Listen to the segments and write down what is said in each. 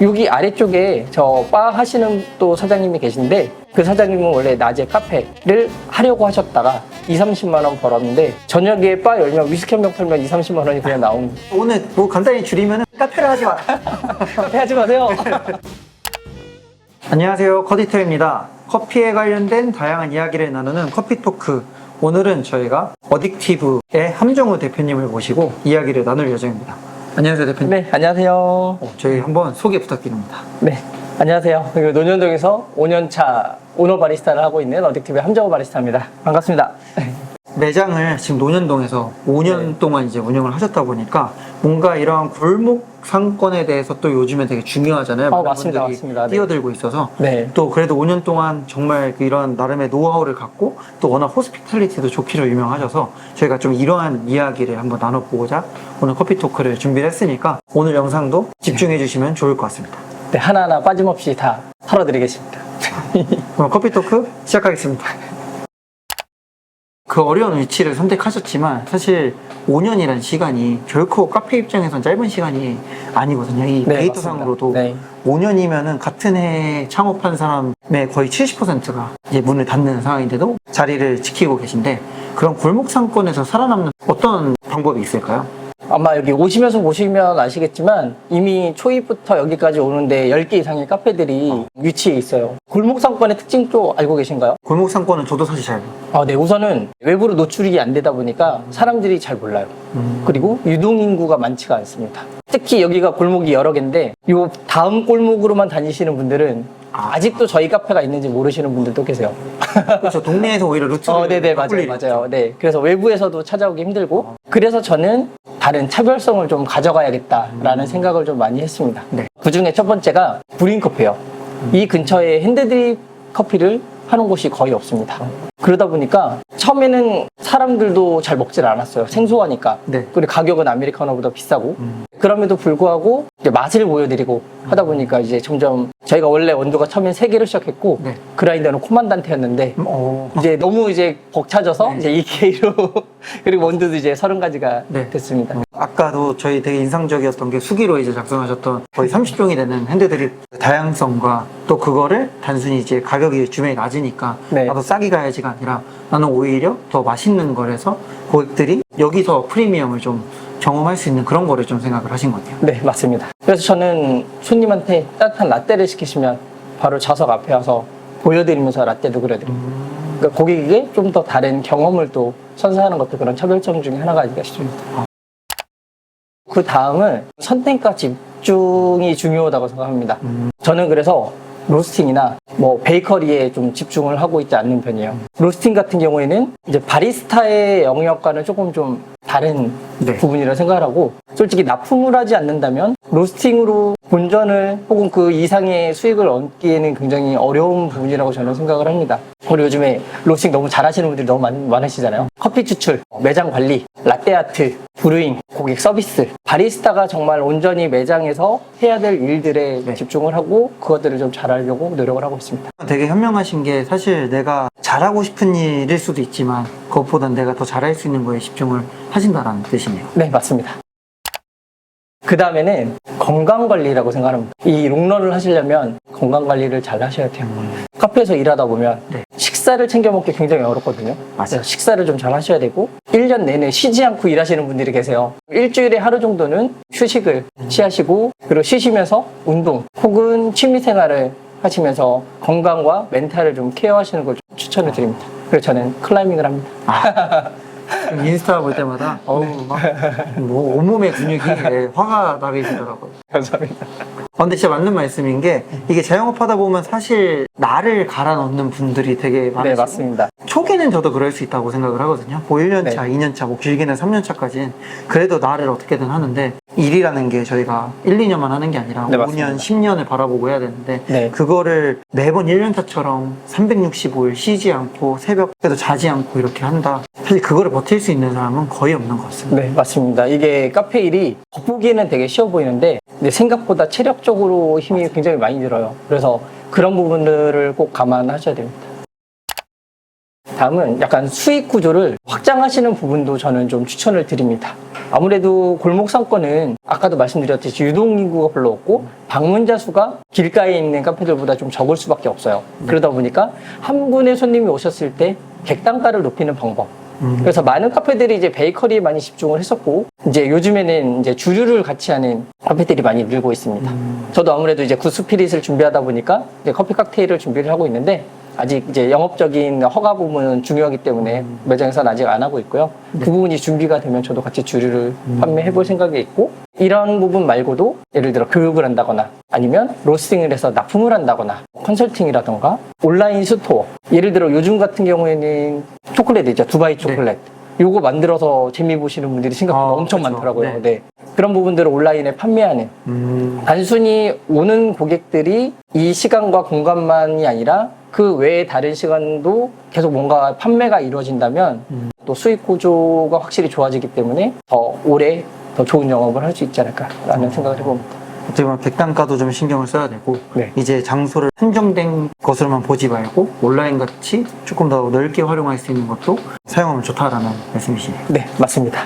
여기 아래쪽에 저 바 하시는 또 사장님이 계신데 그 사장님은 원래 낮에 카페를 하려고 하셨다가 20-30만 원 벌었는데 저녁에 바 열면 위스키 한 병 팔면 20-30만 원이 그냥 나온. 오늘 뭐 간단히 줄이면 카페를 하지 마. 하지 마세요. 안녕하세요, 커디터입니다. 커피에 관련된 다양한 이야기를 나누는 커피토크. 오늘은 저희가 어딕티브의 함정우 대표님을 모시고 이야기를 나눌 예정입니다. 안녕하세요, 대표님. 네, 안녕하세요. 저희 한번 소개 부탁드립니다. 네, 안녕하세요. 논현동에서 5년차 오너 바리스타를 하고 있는 어딕티브의 함정우 바리스타입니다. 반갑습니다. 매장을 지금 논현동에서 5년 동안 이제 운영을 하셨다 보니까 뭔가 이러한 골목 상권에 대해서 또 요즘에 되게 중요하잖아요. 많은 맞습니다, 분들이 맞습니다. 네. 뛰어들고 있어서 네. 또 그래도 5년 동안 정말 이런 나름의 노하우를 갖고 또 워낙 호스피탈리티도 좋기로 유명하셔서 저희가 좀 이러한 이야기를 한번 나눠보고자 오늘 커피 토크를 준비를 했으니까 오늘 영상도 집중해 주시면 좋을 것 같습니다. 네, 하나하나 빠짐없이 다 털어드리겠습니다. 그럼 커피 토크 시작하겠습니다. 그 어려운 위치를 선택하셨지만 사실 5년이라는 시간이 결코 카페 입장에선 짧은 시간이 아니거든요. 이 네, 데이터상으로도 맞습니다. 네. 5년이면은 같은 해에 창업한 사람의 거의 70%가 이제 문을 닫는 상황인데도 자리를 지키고 계신데 그런 골목 상권에서 살아남는 어떤 방법이 있을까요? 아마 여기 오시면서 보시면 아시겠지만 이미 초입부터 여기까지 오는데 10개 이상의 카페들이 위치해 있어요. 골목 상권의 특징 또 알고 계신가요? 골목 상권은 저도 사실 잘 네, 우선은 외부로 노출이 안 되다 보니까 사람들이 잘 몰라요. 그리고 유동인구가 많지가 않습니다. 특히 여기가 골목이 여러 개인데 요 다음 골목으로만 다니시는 분들은 아직도 저희 카페가 있는지 모르시는 분들도 계세요. 그렇죠. 동네에서 오히려 루트를 네네, 바꿀 일이 맞아요. 네. 그래서 외부에서도 찾아오기 힘들고, 그래서 저는 다른 차별성을 좀 가져가야겠다라는 생각을 좀 많이 했습니다. 네. 그 중에 첫 번째가 브링커피예요. 이 근처에 핸드드립 커피를 하는 곳이 거의 없습니다. 그러다 보니까 처음에는 사람들도 잘 먹질 않았어요. 생소하니까. 네. 그리고 가격은 아메리카노보다 비싸고. 그럼에도 불구하고 이제 맛을 보여드리고 하다 보니까 이제 점점 저희가 원래 원두가 처음엔 3개로 시작했고 네. 그라인더는 코만단테였는데 이제 너무 이제 벅차져서 네. 이제 2K로 그리고 원두도 이제 30가지가 네. 됐습니다. 아까도 저희 되게 인상적이었던 게 수기로 이제 작성하셨던 거의 30종이 되는 핸드드립 다양성과 또 그거를 단순히 이제 가격이 주변이 낮으니까 네. 나도 싸게 가야지가 아니라 나는 오히려 더 맛있는 거라서 고객들이 여기서 프리미엄을 좀 경험할 수 있는 그런 거를 좀 생각을 하신 것 같아요. 네, 맞습니다. 그래서 저는 손님한테 따뜻한 라떼를 시키시면 바로 좌석 앞에 와서 보여드리면서 라떼도 그려드립니다. 그러니까 고객에게 좀 더 다른 경험을 또 선사하는 것도 그런 차별점 중에 하나가 아닐까 싶습니다. 그 다음은 선택과 집중이 중요하다고 생각합니다. 저는 그래서 로스팅이나 뭐 베이커리에 좀 집중을 하고 있지 않는 편이에요. 로스팅 같은 경우에는 이제 바리스타의 영역과는 조금 좀 다른 네. 부분이라 생각을 하고, 솔직히 납품을 하지 않는다면 로스팅으로 본전을 혹은 그 이상의 수익을 얻기에는 굉장히 어려운 부분이라고 저는 생각을 합니다. 그리고 요즘에 로스팅 너무 잘하시는 분들이 너무 많으시잖아요. 커피 추출, 매장 관리, 라떼아트, 브루잉, 고객 서비스, 바리스타가 정말 온전히 매장에서 해야 될 일들에 네. 집중을 하고 그것들을 좀 잘하려고 노력을 하고 있습니다. 되게 현명하신 게 사실 내가 잘하고 싶은 일일 수도 있지만 그것보단 내가 더 잘할 수 있는 거에 집중을 하신다라는 뜻이네요. 네, 맞습니다. 그 다음에는 건강관리라고 생각합니다. 이 롱런을 하시려면 건강관리를 잘 하셔야 돼요. 카페에서 일하다 보면 네. 식사를 챙겨 먹기 굉장히 어렵거든요. 그래서 식사를 좀 잘 하셔야 되고 1년 내내 쉬지 않고 일하시는 분들이 계세요. 일주일에 하루 정도는 휴식을 취하시고 그리고 쉬시면서 운동 혹은 취미생활을 하시면서 건강과 멘탈을 좀 케어하시는 걸 좀 추천을 드립니다. 그래서 저는 클라이밍을 합니다. 인스타 볼 때마다 뭐 온몸의 근육이 화가 나게 되더라고요. 감사합니다. 근데 진짜 맞는 말씀인 게 이게 자영업 하다 보면 사실 나를 갈아 넣는 분들이 되게 많으시고 네, 맞습니다. 초기는 저도 그럴 수 있다고 생각을 하거든요. 뭐 1년차, 네. 2년차, 뭐 길게는 3년차까지는 그래도 나를 어떻게든 하는데 일이라는 게 저희가 1, 2년만 하는 게 아니라 네, 5년, 맞습니다. 10년을 바라보고 해야 되는데 네. 그거를 매번 1년차처럼 365일 쉬지 않고 새벽에도 자지 않고 이렇게 한다. 사실 그거를 버틸 수 있는 사람은 거의 없는 것 같습니다. 네, 맞습니다. 이게 카페 일이 겉보기에는 되게 쉬워 보이는데 근데 생각보다 체력적으로 힘이 굉장히 많이 들어요. 그래서 그런 부분들을 꼭 감안하셔야 됩니다. 다음은 약간 수익 구조를 확장하시는 부분도 저는 좀 추천을 드립니다. 아무래도 골목 상권은 아까도 말씀드렸듯이 유동 인구가 별로 없고 방문자 수가 길가에 있는 카페들보다 좀 적을 수밖에 없어요. 그러다 보니까 한 분의 손님이 오셨을 때 객단가를 높이는 방법. 그래서 많은 카페들이 이제 베이커리에 많이 집중을 했었고, 이제 요즘에는 이제 주류를 같이 하는 카페들이 많이 늘고 있습니다. 저도 아무래도 이제 구스피릿을 준비하다 보니까 이제 커피 칵테일을 준비를 하고 있는데, 아직 이제 영업적인 허가 부분은 중요하기 때문에 매장에서는 아직 안 하고 있고요. 그 부분이 준비가 되면 저도 같이 주류를 판매해 볼 생각이 있고, 이런 부분 말고도 예를 들어 교육을 한다거나 아니면 로스팅을 해서 납품을 한다거나 컨설팅이라던가 온라인 스토어, 예를 들어 요즘 같은 경우에는 초콜릿 있죠, 두바이 초콜릿. 요거 만들어서 재미 보시는 분들이 생각보다 엄청 그렇죠. 많더라고요. 네. 네. 그런 부분들을 온라인에 판매하는, 단순히 오는 고객들이 이 시간과 공간만이 아니라 그 외에 다른 시간도 계속 뭔가 판매가 이루어진다면 또 수익 구조가 확실히 좋아지기 때문에 더 오래 더 좋은 영업을 할 수 있지 않을까라는 생각을 해봅니다. 어떻게 보면 객단가도 좀 신경을 써야 되고 네. 이제 장소를 한정된 것으로만 보지 말고 온라인 같이 조금 더 넓게 활용할 수 있는 것도 사용하면 좋다라는 말씀이시네요. 네, 맞습니다.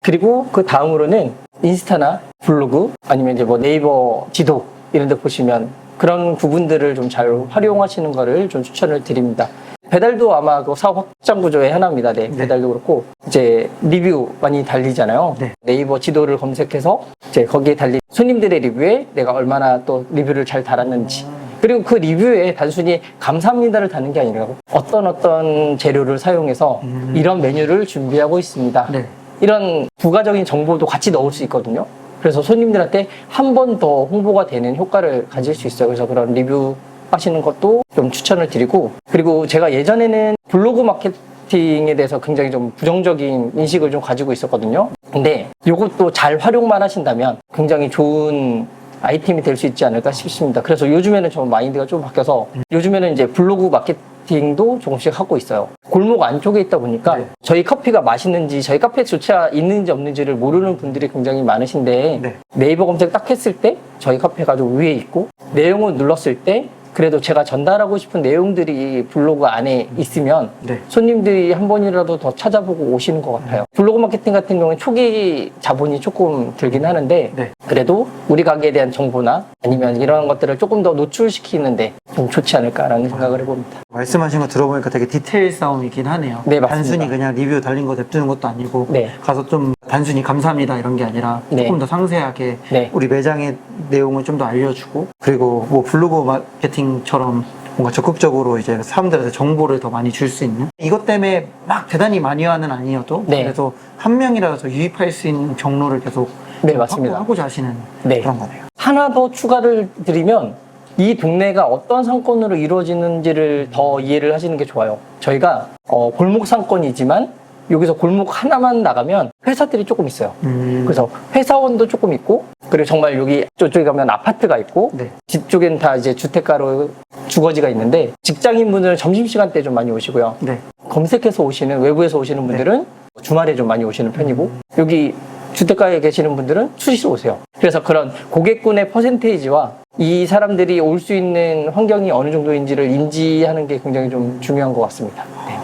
그리고 그 다음으로는 인스타나 블로그 아니면 이제 뭐 네이버 지도 이런 데 보시면 그런 부분들을 좀 잘 활용하시는 거를 좀 추천을 드립니다. 배달도 아마 그 사업 확장 구조의 하나입니다. 네, 배달도 그렇고 이제 리뷰 많이 달리잖아요. 네. 네이버 지도를 검색해서 이제 거기에 달린 손님들의 리뷰에 내가 얼마나 또 리뷰를 잘 달았는지, 그리고 그 리뷰에 단순히 감사합니다를 다는 게 아니라 어떤 재료를 사용해서 이런 메뉴를 준비하고 있습니다. 네. 이런 부가적인 정보도 같이 넣을 수 있거든요. 그래서 손님들한테 한 번 더 홍보가 되는 효과를 가질 수 있어요. 그래서 그런 리뷰 하시는 것도 좀 추천을 드리고, 그리고 제가 예전에는 블로그 마케팅에 대해서 굉장히 좀 부정적인 인식을 좀 가지고 있었거든요. 근데 이것도 잘 활용만 하신다면 굉장히 좋은 아이템이 될 수 있지 않을까 싶습니다. 그래서 요즘에는 좀 마인드가 좀 바뀌어서 요즘에는 이제 블로그 마케팅도 조금씩 하고 있어요. 골목 안쪽에 있다 보니까 네. 저희 커피가 맛있는지 저희 카페조차 있는지 없는지를 모르는 분들이 굉장히 많으신데 네. 네이버 검색 딱 했을 때 저희 카페가 좀 위에 있고 내용을 눌렀을 때 그래도 제가 전달하고 싶은 내용들이 블로그 안에 있으면 네. 손님들이 한 번이라도 더 찾아보고 오시는 것 같아요. 블로그 마케팅 같은 경우는 초기 자본이 조금 들긴 하는데 네. 그래도 우리 가게에 대한 정보나 아니면 이런 것들을 조금 더 노출시키는데 좀 좋지 않을까라는 생각을 해봅니다. 말씀하신 거 들어보니까 되게 디테일 싸움이긴 하네요. 네, 맞습니다. 단순히 그냥 리뷰 달린 거 냅두는 것도 아니고 네. 가서 좀 단순히 감사합니다 이런 게 아니라 네. 조금 더 상세하게 네. 우리 매장의 내용을 좀 더 알려주고, 그리고 뭐 블로그 마케팅처럼 뭔가 적극적으로 이제 사람들한테 정보를 더 많이 줄 수 있는, 이것 때문에 막 대단히 마니아는 아니어도 네. 그래도 한 명이라도 더 유입할 수 있는 경로를 계속 네, 좀 맞습니다. 확보하고자 하시는 네. 그런 거네요. 하나 더 추가를 드리면 이 동네가 어떤 상권으로 이루어지는지를 더 이해를 하시는 게 좋아요. 저희가 골목 상권이지만 여기서 골목 하나만 나가면 회사들이 조금 있어요. 그래서 회사원도 조금 있고, 그리고 정말 여기 저쪽에 가면 아파트가 있고, 네. 뒤쪽엔 다 이제 주택가로 주거지가 있는데, 직장인분들은 점심시간 때 좀 많이 오시고요. 네. 검색해서 오시는, 외부에서 오시는 분들은 주말에 좀 많이 오시는 편이고, 여기 주택가에 계시는 분들은 수시로 오세요. 그래서 그런 고객군의 퍼센테이지와 이 사람들이 올 수 있는 환경이 어느 정도인지를 인지하는 게 굉장히 좀 중요한 것 같습니다. 네.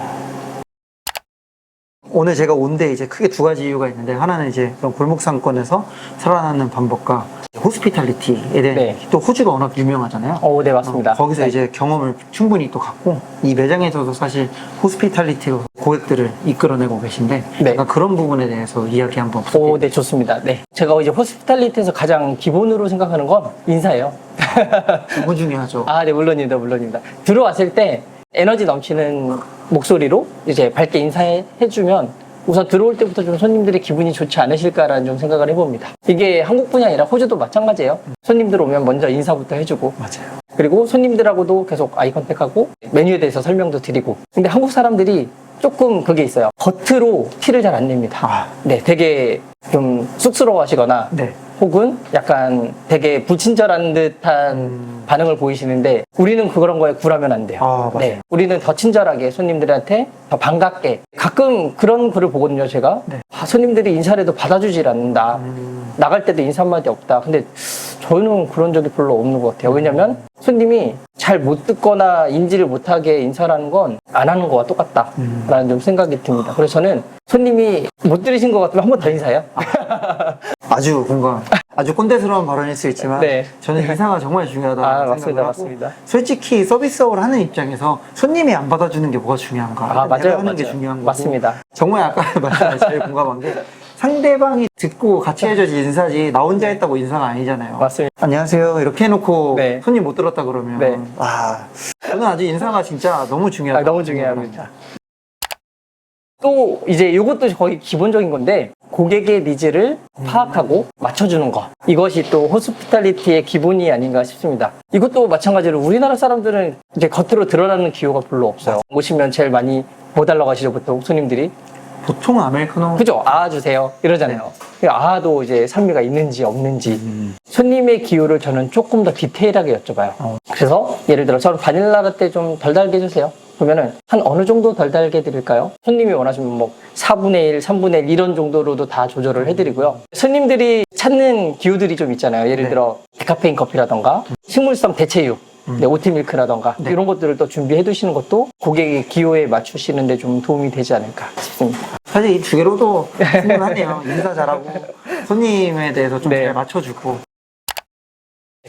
오늘 제가 온 데 이제 크게 두 가지 이유가 있는데, 하나는 이제 그런 골목 상권에서 살아나는 방법과 호스피탈리티에 대한 네. 또 호주가 워낙 유명하잖아요. 네, 맞습니다. 거기서 네. 이제 경험을 충분히 또 갖고 이 매장에서도 사실 호스피탈리티로 고객들을 이끌어내고 계신데, 네. 약간 그런 부분에 대해서 이야기 한번 부탁드립니다. 네, 좋습니다. 네. 제가 이제 호스피탈리티에서 가장 기본으로 생각하는 건 인사예요. 너무 중요하죠. 네, 물론입니다. 물론입니다. 들어왔을 때 에너지 넘치는 목소리로 이제 밝게 인사해주면 우선 들어올 때부터 좀 손님들의 기분이 좋지 않으실까라는 좀 생각을 해봅니다. 이게 한국뿐이 아니라 호주도 마찬가지예요. 손님들 오면 먼저 인사부터 해주고, 맞아요. 그리고 손님들하고도 계속 아이 컨택하고 메뉴에 대해서 설명도 드리고. 근데 한국 사람들이 조금 그게 있어요. 겉으로 티를 잘 안 냅니다. 네, 되게 좀 쑥스러워 하시거나 네. 혹은 약간 되게 불친절한 듯한 반응을 보이시는데 우리는 그런 거에 굴하면 안 돼요. 맞아요. 네, 우리는 더 친절하게 손님들한테 더 반갑게. 가끔 그런 글을 보거든요, 제가. 네. 손님들이 인사를 해도 받아주질 않는다. 나갈 때도 인사 한마디 없다. 근데 저는 그런 적이 별로 없는 것 같아요. 왜냐면 손님이 잘 못 듣거나 인지를 못하게 인사하는 건 안 하는 거와 똑같다라는 좀 생각이 듭니다. 그래서 저는 손님이 못 들으신 것 같으면 한 번 더 인사해요. 아주 공감. 아주 꼰대스러운 발언일 수 있지만 네. 저는 인사가 정말 중요하다고 맞습니다, 생각을 하고 맞습니다. 솔직히 서비스업을 하는 입장에서 손님이 안 받아주는 게 뭐가 중요한가? 내가 맞아요, 하는 게 맞아요. 중요한 거고. 맞습니다. 정말 아까 말씀에 제일 공감한 게 상대방이 듣고 같이 해줘야지 인사지 나 혼자 했다고 인사가 아니잖아요. 맞습니다. 안녕하세요 이렇게 해놓고 네. 손님 못 들었다 그러면 네. 저는 아주 인사가 진짜 너무 중요하다. 너무 중요합니다. 또 이제 이것도 거의 기본적인 건데 고객의 니즈를 파악하고 맞춰주는 거, 이것이 또 호스피탈리티의 기본이 아닌가 싶습니다. 이것도 마찬가지로 우리나라 사람들은 이제 겉으로 드러나는 기호가 별로 없어요. 오시면 제일 많이 뭐 달라고 하시죠, 보통 손님들이? 보통 아메리카노 그죠? 아 주세요 이러잖아요. 아도 이제 산미가 있는지 없는지 손님의 기호를 저는 조금 더 디테일하게 여쭤봐요. 그래서 예를 들어 저는 바닐라 라떼 좀 덜 달게 해주세요. 그러면은 한 어느 정도 덜 달게 드릴까요? 손님이 원하시면 뭐 4분의 1, 3분의 1 이런 정도로도 다 조절을 해드리고요. 손님들이 찾는 기호들이 좀 있잖아요. 예를 네. 들어 디카페인 커피라던가 식물성 대체육, 오트밀크라던가 네. 이런 것들을 또 준비해 두시는 것도 고객의 기호에 맞추시는데 좀 도움이 되지 않을까 싶습니다. 사실 이 두 개로도 충분하네요. 인사 잘하고 손님에 대해서 좀 잘 네. 맞춰주고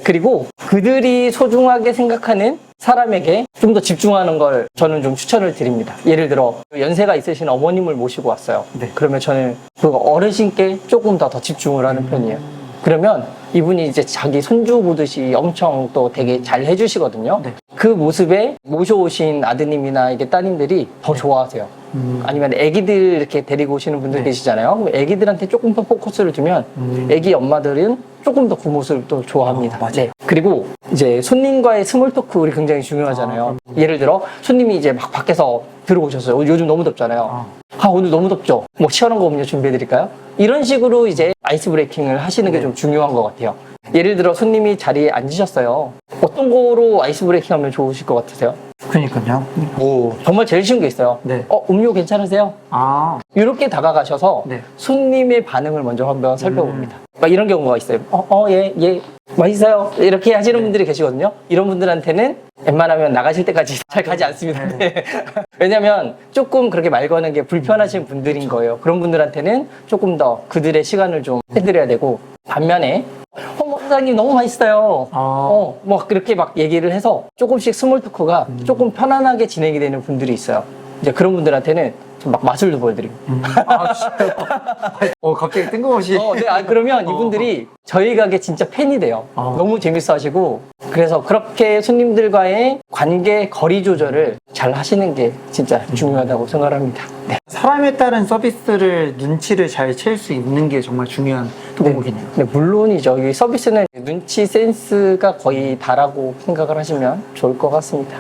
그리고 그들이 소중하게 생각하는 사람에게 좀 더 집중하는 걸 저는 좀 추천을 드립니다. 예를 들어 연세가 있으신 어머님을 모시고 왔어요. 네. 그러면 저는 그 어르신께 조금 더 집중을 하는 편이에요. 그러면 이분이 이제 자기 손주 보듯이 엄청 또 되게 잘 해주시거든요. 네. 그 모습에 모셔오신 아드님이나 이게 따님들이 더 좋아하세요. 아니면 애기들 이렇게 데리고 오시는 분들 네. 계시잖아요. 그럼 애기들한테 조금 더 포커스를 두면 애기 엄마들은 조금 더 그 모습을 또 좋아합니다. 맞아요. 네. 그리고 이제 손님과의 스몰 토크 우리 굉장히 중요하잖아요. 예를 들어 손님이 이제 막 밖에서 들어오셨어요. 요즘 너무 덥잖아요. 오늘 너무 덥죠? 뭐 시원한 거 음료 준비해드릴까요? 이런 식으로 이제 아이스 브레이킹을 하시는 게 좀 중요한 것 같아요. 예를 들어 손님이 자리에 앉으셨어요. 어떤 거로 아이스 브레이킹 하면 좋으실 것 같으세요? 그러니까요. 정말 제일 쉬운 게 있어요. 네. 음료 괜찮으세요? 아, 이렇게 다가가셔서 네. 손님의 반응을 먼저 한번 살펴봅니다. 막 이런 경우가 있어요. 예, 맛있어요. 이렇게 하시는 분들이 계시거든요. 이런 분들한테는 웬만하면 나가실 때까지 잘 가지 않습니다. 네. 왜냐면 조금 그렇게 말 거는 게 불편하신 분들인 거예요. 그런 분들한테는 조금 더 그들의 시간을 좀 해드려야 되고, 반면에 사장님 너무 맛있어요. 뭐 그렇게 막 얘기를 해서 조금씩 스몰 토크가 조금 편안하게 진행이 되는 분들이 있어요. 이제 그런 분들한테는 좀 막 마술도 보여드리고. 진짜요? 갑자기 뜬금없이. 네, 그러면 이분들이 저희 가게 진짜 팬이 돼요. 너무 재밌어 하시고. 그래서 그렇게 손님들과의 관계 거리 조절을 잘 하시는 게 진짜 중요하다고 생각합니다. 네. 사람에 따른 서비스를 눈치를 잘 챌 수 있는 게 정말 중요한 덕목이네요. 네, 물론이죠. 이 서비스는 눈치 센스가 거의 다라고 생각을 하시면 좋을 것 같습니다.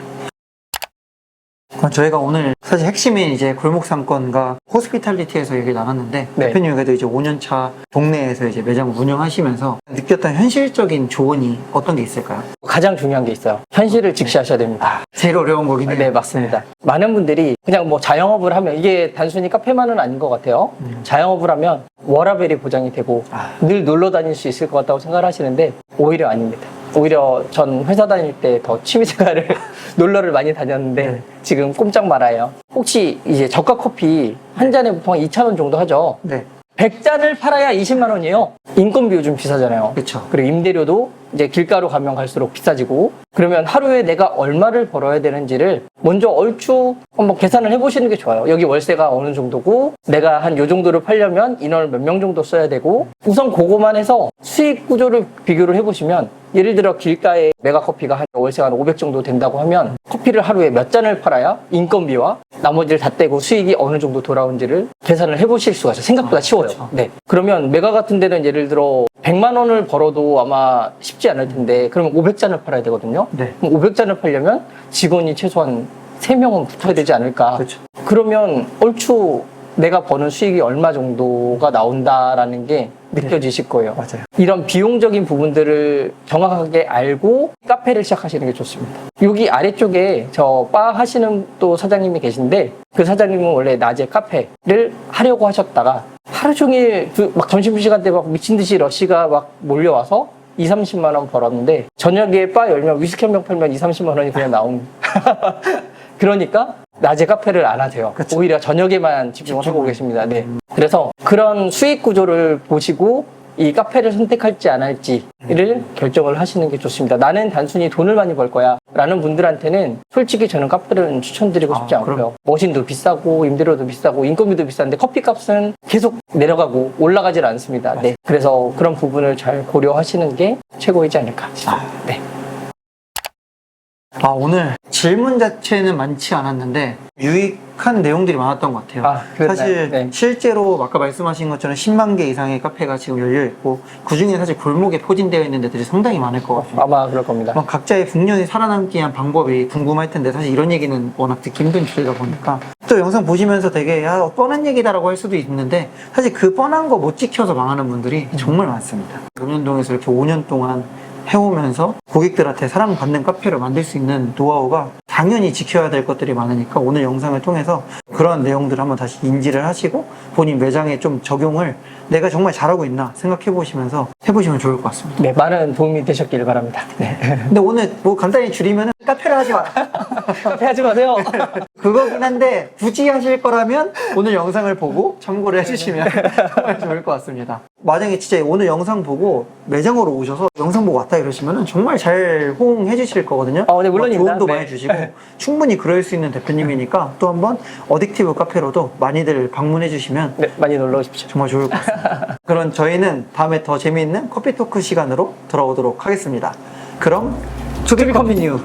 그럼 저희가 오늘 사실 핵심인 이제 골목 상권과 호스피탈리티에서 얘기를 나눴는데 네. 대표님께도 이제 5년차 동네에서 이제 매장을 운영하시면서 느꼈던 현실적인 조언이 어떤 게 있을까요? 가장 중요한 게 있어요. 현실을 직시하셔야 됩니다. 제일 어려운 거긴 해요. 네, 맞습니다. 많은 분들이 그냥 뭐 자영업을 하면 이게 단순히 카페만은 아닌 것 같아요. 자영업을 하면 워라밸이 보장이 되고 늘 놀러 다닐 수 있을 것 같다고 생각을 하시는데 오히려 아닙니다. 오히려 전 회사 다닐 때 더 취미생활을 놀러를 많이 다녔는데 네. 지금 꼼짝 말아요. 혹시 이제 저가 커피 한 잔에 보통 2,000원 정도 하죠. 네. 100잔을 팔아야 20만 원이에요. 인건비 요즘 비싸잖아요. 그쵸. 그리고 임대료도 이제 길가로 가면 갈수록 비싸지고, 그러면 하루에 내가 얼마를 벌어야 되는지를 먼저 얼추 한번 계산을 해보시는 게 좋아요. 여기 월세가 어느 정도고 내가 한 요 정도를 팔려면 인원을 몇 명 정도 써야 되고, 우선 그거만 해서 수익 구조를 비교를 해보시면, 예를 들어 길가에 메가커피가 한 월세가 한 500 정도 된다고 하면 커피를 하루에 몇 잔을 팔아야 인건비와 나머지를 다 떼고 수익이 어느 정도 돌아온지를 계산을 해보실 수가 있어요. 생각보다 쉬워요. 그렇죠. 네. 그러면 메가 같은 데는 예를 들어 100만 원을 벌어도 아마 쉽지 않을 텐데, 그러면 500잔을 팔아야 되거든요. 네. 그럼 500잔을 팔려면 직원이 최소한 3명은 붙어야 되지 않을까. 그렇죠. 그러면 얼추 내가 버는 수익이 얼마 정도가 나온다라는 게 느껴지실 거예요. 맞아요. 이런 비용적인 부분들을 정확하게 알고 카페를 시작하시는 게 좋습니다. 여기 아래쪽에 저 바 하시는 또 사장님이 계신데, 그 사장님은 원래 낮에 카페를 하려고 하셨다가 하루 종일 막 점심시간 때 막 미친 듯이 러시가 막 몰려와서 2, 30만 원 벌었는데 저녁에 바 열면 위스키 한 병 팔면 2, 30만 원이 그냥 나옵니다. 그러니까 낮에 카페를 안 하세요. 그쵸. 오히려 저녁에만 집중을 하고 계십니다. 네. 그래서 그런 수익 구조를 보시고 이 카페를 선택할지 안 할지를 결정을 하시는 게 좋습니다. 나는 단순히 돈을 많이 벌 거야 라는 분들한테는 솔직히 저는 카페를 추천드리고 싶지 않고요. 그럼. 머신도 비싸고 임대료도 비싸고 인건비도 비싼데 커피값은 계속 내려가고 올라가질 않습니다. 네. 그래서 그런 부분을 잘 고려하시는 게 최고이지 않을까 싶습니다. 네. 오늘 질문 자체는 많지 않았는데 유익한 내용들이 많았던 것 같아요. 아, 그랬나요? 사실 네. 실제로 아까 말씀하신 것처럼 10만 개 이상의 카페가 지금 열려 있고 그중에 사실 골목에 포진되어 있는 데들이 상당히 많을 것 같아요. 아마 그럴 겁니다. 각자의 북년이 살아남기 위한 방법이 궁금할 텐데 사실 이런 얘기는 워낙 듣기 힘든 주제다 보니까 또 영상 보시면서 되게 뻔한 얘기다라고 할 수도 있는데 사실 그 뻔한 거 못 지켜서 망하는 분들이 정말 많습니다. 용현동에서 이렇게 5년 동안 해오면서 고객들한테 사랑받는 카페를 만들 수 있는 노하우가 당연히 지켜야 될 것들이 많으니까 오늘 영상을 통해서 그런 내용들을 한번 다시 인지를 하시고 본인 매장에 좀 적용을 내가 정말 잘하고 있나 생각해 보시면서 해보시면 좋을 것 같습니다. 네, 많은 도움이 되셨길 바랍니다. 네. 근데 오늘 뭐 간단히 줄이면 카페를 하지 마라. 카페 하지 마세요. 그거긴 한데 굳이 하실 거라면 오늘 영상을 보고 참고를 해주시면 정말 좋을 것 같습니다. 만약에 진짜 오늘 영상 보고 매장으로 오셔서 영상 보고 왔다 이러시면 정말 잘 호응해 주실 거거든요. 네, 물론입니다. 조언도 네. 많이 주시고 충분히 그럴 수 있는 대표님이니까 또 한번 어딕티브 카페로도 많이들 방문해 주시면 네, 많이 놀러 오십시오. 정말 좋을 것 같습니다. 그럼 저희는 다음에 더 재미있는 커피 토크 시간으로 돌아오도록 하겠습니다. 그럼 투비 컨티뉴.